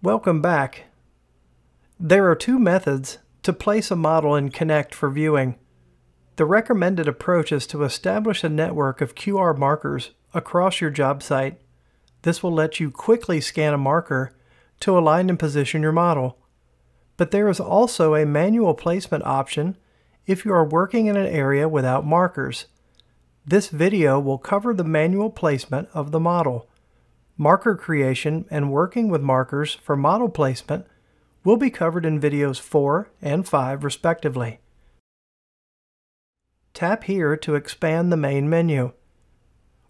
Welcome back. There are two methods to place a model in Connect for viewing. The recommended approach is to establish a network of QR markers across your job site. This will let you quickly scan a marker to align and position your model. But there is also a manual placement option if you are working in an area without markers. This video will cover the manual placement of the model. Marker creation and working with markers for model placement will be covered in videos 4 and 5 respectively. Tap here to expand the main menu.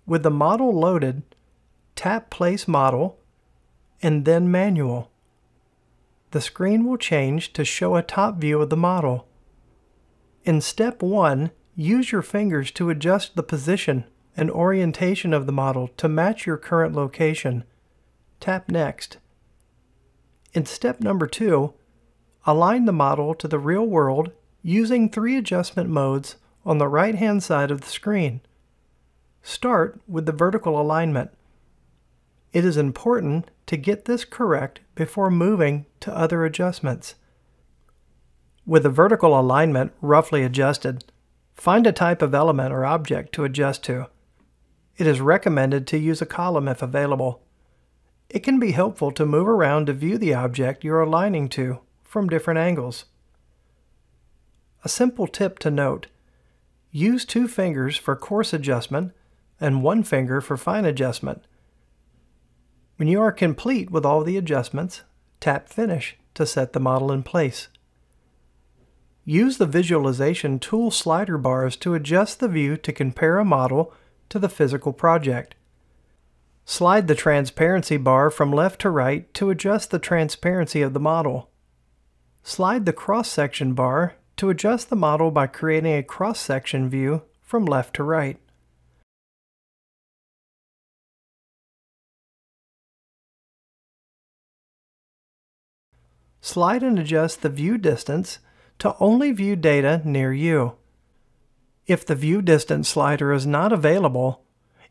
With the model loaded, tap Place Model and then Manual. The screen will change to show a top view of the model. In Step 1, use your fingers to adjust the position and orientation of the model to match your current location. Tap Next. In Step number 2, align the model to the real world using 3 adjustment modes on the right-hand side of the screen. Start with the vertical alignment. It is important to get this correct before moving to other adjustments. With the vertical alignment roughly adjusted, find a type of element or object to adjust to. It is recommended to use a column if available. It can be helpful to move around to view the object you're aligning to from different angles. A simple tip to note: use 2 fingers for coarse adjustment and 1 finger for fine adjustment. When you are complete with all the adjustments, tap Finish to set the model in place. Use the visualization tool slider bars to adjust the view to compare a model to the physical project. Slide the transparency bar from left to right to adjust the transparency of the model. Slide the cross-section bar to adjust the model by creating a cross-section view from left to right. Slide and adjust the view distance to only view data near you. If the view distance slider is not available,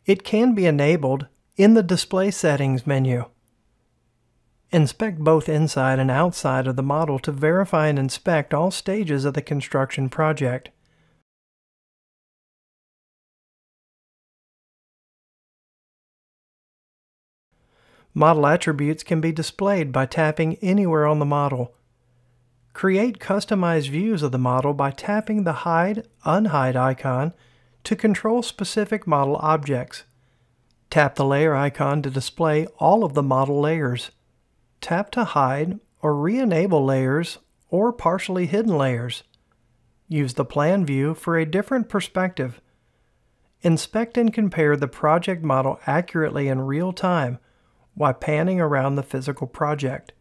it can be enabled in the Display Settings menu. Inspect both inside and outside of the model to verify and inspect all stages of the construction project. Model attributes can be displayed by tapping anywhere on the model. Create customized views of the model by tapping the Hide, Unhide icon to control specific model objects. Tap the layer icon to display all of the model layers. Tap to hide or re-enable layers or partially hidden layers. Use the plan view for a different perspective. Inspect and compare the project model accurately in real time while panning around the physical project.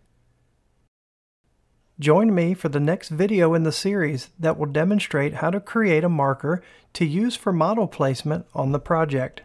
Join me for the next video in the series that will demonstrate how to create a marker to use for model placement on the project.